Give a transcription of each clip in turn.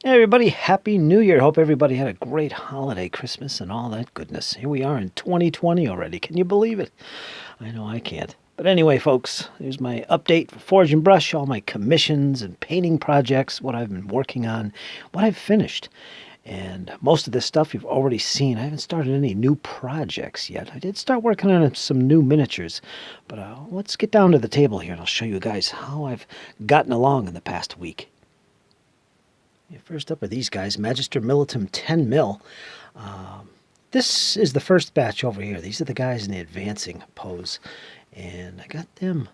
Hey everybody, Happy New Year. Hope everybody had a great holiday, Christmas, and all that goodness. Here we are in 2020 already. Can you believe it? I know I can't. But anyway, folks, here's my update for Forge and Brush, all my commissions and painting projects, what I've been working on, what I've finished. And most of this stuff you've already seen. I haven't started any new projects yet. I did start working on some new miniatures. But let's get down to the table here and I'll show you guys how I've gotten along in the past week. First up are these guys, Magister Militum 10 mil. This is the first batch over here. These are the guys in the advancing pose. And I got them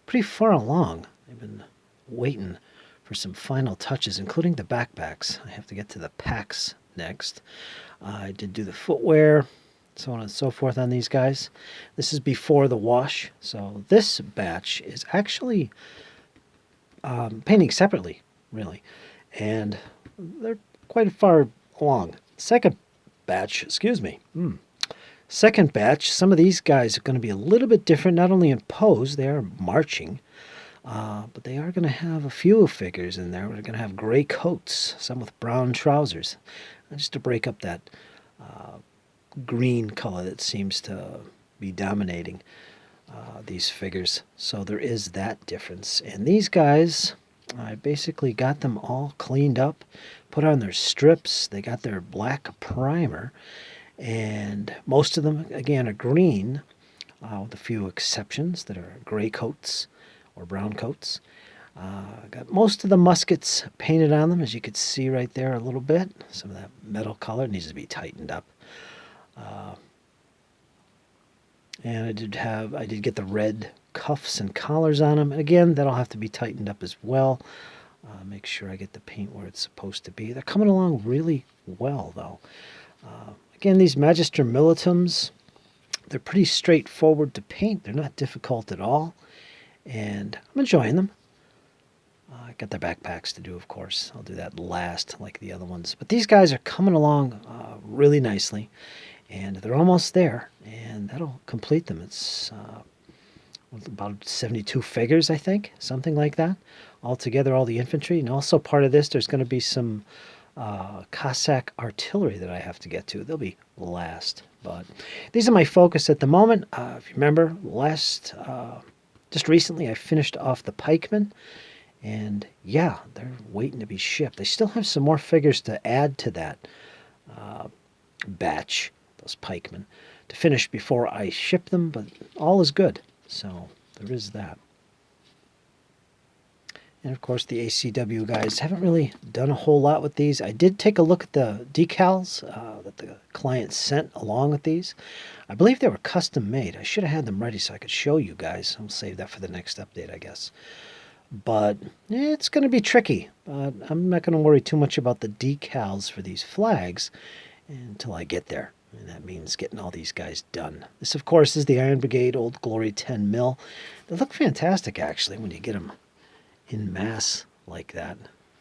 pretty far along. I've been waiting for some final touches, including the backpacks. I have to get to the packs next. I did do the footwear, so on and so forth on these guys. This is before the wash. So this batch is actually painting separately, really. And they're quite far along. Second batch, Second batch, some of these guys are going to be a little bit different, not only in pose, they are marching, but they are going to have a few figures in there. We're going to have gray coats, some with brown trousers, just to break up that green color that seems to be dominating these figures. So there is that difference. And these guys, I basically got them all cleaned up, put on their strips. They got their black primer, and most of them, again, are green, with a few exceptions that are gray coats or brown coats. Got most of the muskets painted on them, as you could see right there a little bit. Some of that metal color needs to be tightened up. And I did get the red cuffs and collars on them. And again, that'll have to be tightened up as well. Make sure I get the paint where it's supposed to be. They're coming along really well, though. Again, these Magister Militums, they're pretty straightforward to paint. They're not difficult at all. And I'm enjoying them. I got their backpacks to do, of course. I'll do that last, like the other ones. But these guys are coming along really nicely. And they're almost there. And that'll complete them. It's about 72 figures, I think, something like that. Altogether, all the infantry. And also part of this, there's going to be some Cossack artillery that I have to get to. They'll be last. But these are my focus at the moment. If you remember, just recently I finished off the pikemen. And yeah, they're waiting to be shipped. I still have some more figures to add to that batch, those pikemen, to finish before I ship them, but all is good. So there is that. And of course the ACW guys haven't really done a whole lot with these. I did take a look at the decals that the client sent along with these. I believe they were custom made. I should have had them ready so I could show you guys. I'll save that for the next update, I guess. But it's going to be tricky. But I'm not going to worry too much about the decals for these flags until I get there. And that means getting all these guys done. This, of course, is the Iron Brigade Old Glory 10 mil. They look fantastic, actually, when you get them in mass like that.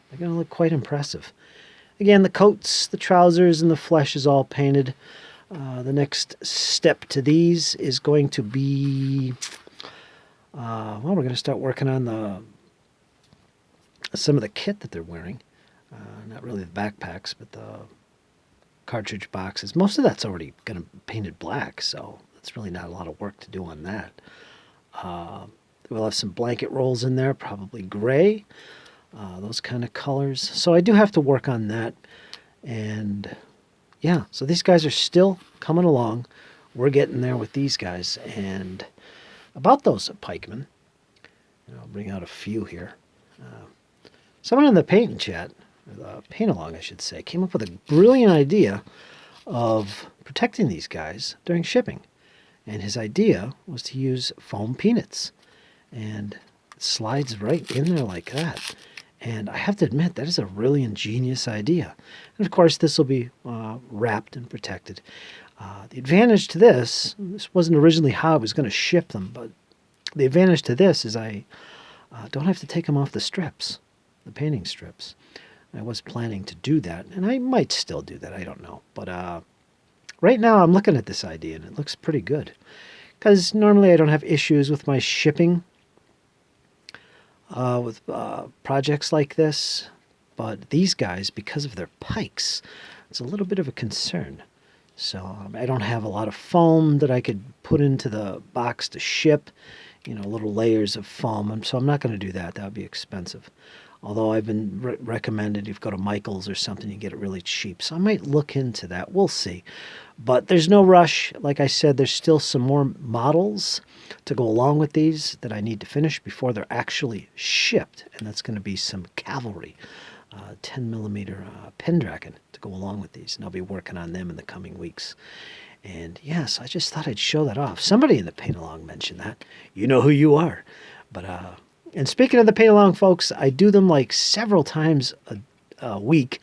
They're going to look quite impressive. Again, the coats, the trousers, and the flesh is all painted. The next step to these is going to be... well, we're going to start working on some of the kit that they're wearing. Not really the backpacks, but the cartridge boxes. Most of that's already going to be painted black, so that's really not a lot of work to do on that. We'll have some blanket rolls in there, probably gray, those kind of colors. So I do have to work on that. And yeah, so these guys are still coming along. We're getting there with these guys. And about those pikemen, I'll bring out a few here. Someone in the paint chat, the paint along I should say, came up with a brilliant idea of protecting these guys during shipping. And his idea was to use foam peanuts. And it slides right in there like that. And I have to admit, that is a really ingenious idea. And of course, this will be wrapped and protected. The advantage to this wasn't originally how I was going to ship them, but the advantage to this is I don't have to take them off the strips, the painting strips. I was planning to do that, and I might still do that, I don't know. But right now I'm looking at this idea, and it looks pretty good. Because normally I don't have issues with my shipping with projects like this. But these guys, because of their pikes, it's a little bit of a concern. So I don't have a lot of foam that I could put into the box to ship, little layers of foam. So I'm not going to do that. That would be expensive. Although I've been recommended, if you go to Michael's or something, you get it really cheap. So I might look into that. We'll see. But there's no rush. Like I said, there's still some more models to go along with these that I need to finish before they're actually shipped. And that's going to be some cavalry, 10 millimeter Pendragon to go along with these. And I'll be working on them in the coming weeks. And yes, I just thought I'd show that off. Somebody in the paint along mentioned that. You know who you are. But and speaking of the paint along, folks, I do them like several times a week,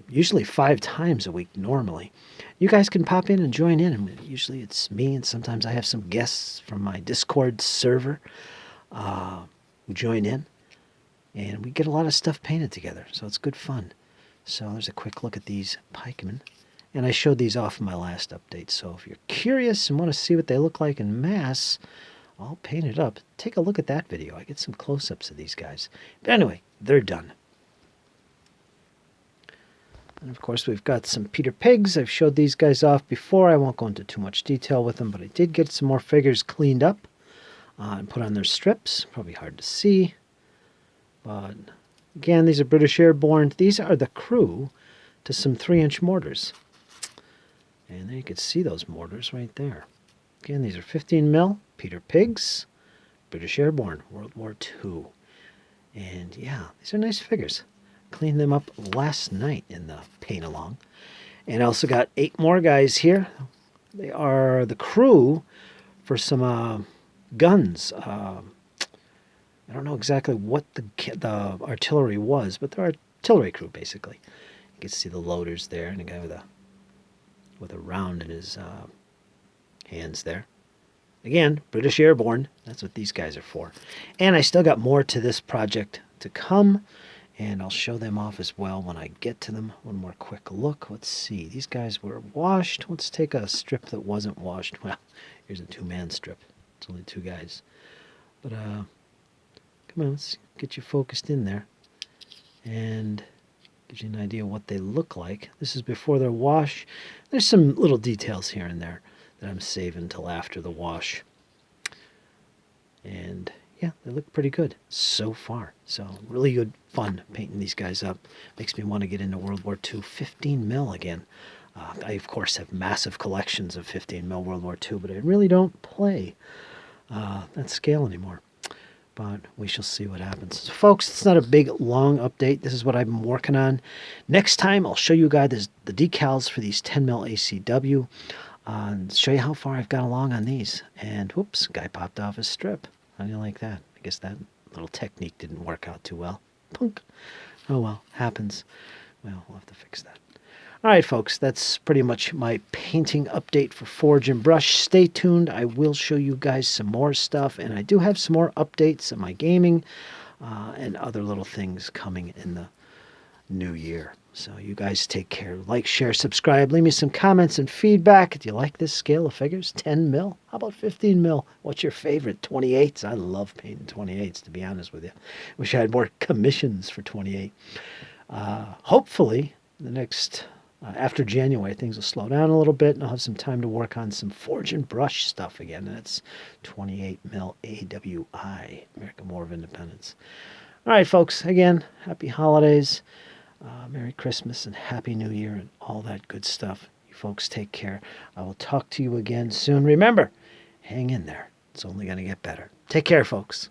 usually 5 times a week normally. You guys can pop in and join in. Usually it's me, and sometimes I have some guests from my Discord server who join in, and we get a lot of stuff painted together, so it's good fun. So there's a quick look at these pikemen, and I showed these off in my last update, so if you're curious and want to see what they look like in mass, all painted up, take a look at that video. I get some close-ups of these guys. But anyway, they're done. And of course, we've got some Peter Pigs. I've showed these guys off before. I won't go into too much detail with them, but I did get some more figures cleaned up and put on their strips. Probably hard to see. But again, these are British Airborne. These are the crew to some 3-inch mortars. And there you can see those mortars right there. Again, these are 15 mil Peter Pigs, British Airborne, World War II. And yeah, these are nice figures. Cleaned them up last night in the paint along. And I also got 8 more guys here. They are the crew for some guns. I don't know exactly what the artillery was, but they're artillery crew basically. You can see the loaders there, and a guy with a round in his hands there. Again, British Airborne. That's what these guys are for. And I still got more to this project to come, and I'll show them off as well when I get to them. One more quick look. Let's see. These guys were washed. Let's take a strip that wasn't washed. Well, here's a 2-man strip. It's only 2 guys. But come on, let's get you focused in there. And gives you an idea what they look like. This is before their wash. There's some little details here and there that I'm saving until after the wash. And yeah, they look pretty good so far. So really good fun painting these guys up. Makes me want to get into World War II 15 mil again. I of course have massive collections of 15 mil World War II, but I really don't play that scale anymore. But we shall see what happens. So folks, it's not a big, long update. This is what I've been working on. Next time, I'll show you guys the decals for these 10 mil ACW. And show you how far I've got along on these. And whoops, guy popped off his strip. How do you like that? I guess that little technique didn't work out too well. Punk. Oh well, happens. Well, we'll have to fix that. All right, folks, that's pretty much my painting update for Forge and Brush. Stay tuned. I will show you guys some more stuff, and I do have some more updates on my gaming and other little things coming in the new year. So you guys take care. Like, share, subscribe. Leave me some comments and feedback. Do you like this scale of figures? 10 mil? How about 15 mil? What's your favorite? 28s? I love painting 28s, to be honest with you. Wish I had more commissions for 28. Hopefully, the next... after January, things will slow down a little bit, and I'll have some time to work on some Forge and Brush stuff again. And that's 28 mil AWI, American War of Independence. All right, folks, again, happy holidays, Merry Christmas, and Happy New Year, and all that good stuff. You folks take care. I will talk to you again soon. Remember, hang in there. It's only going to get better. Take care, folks.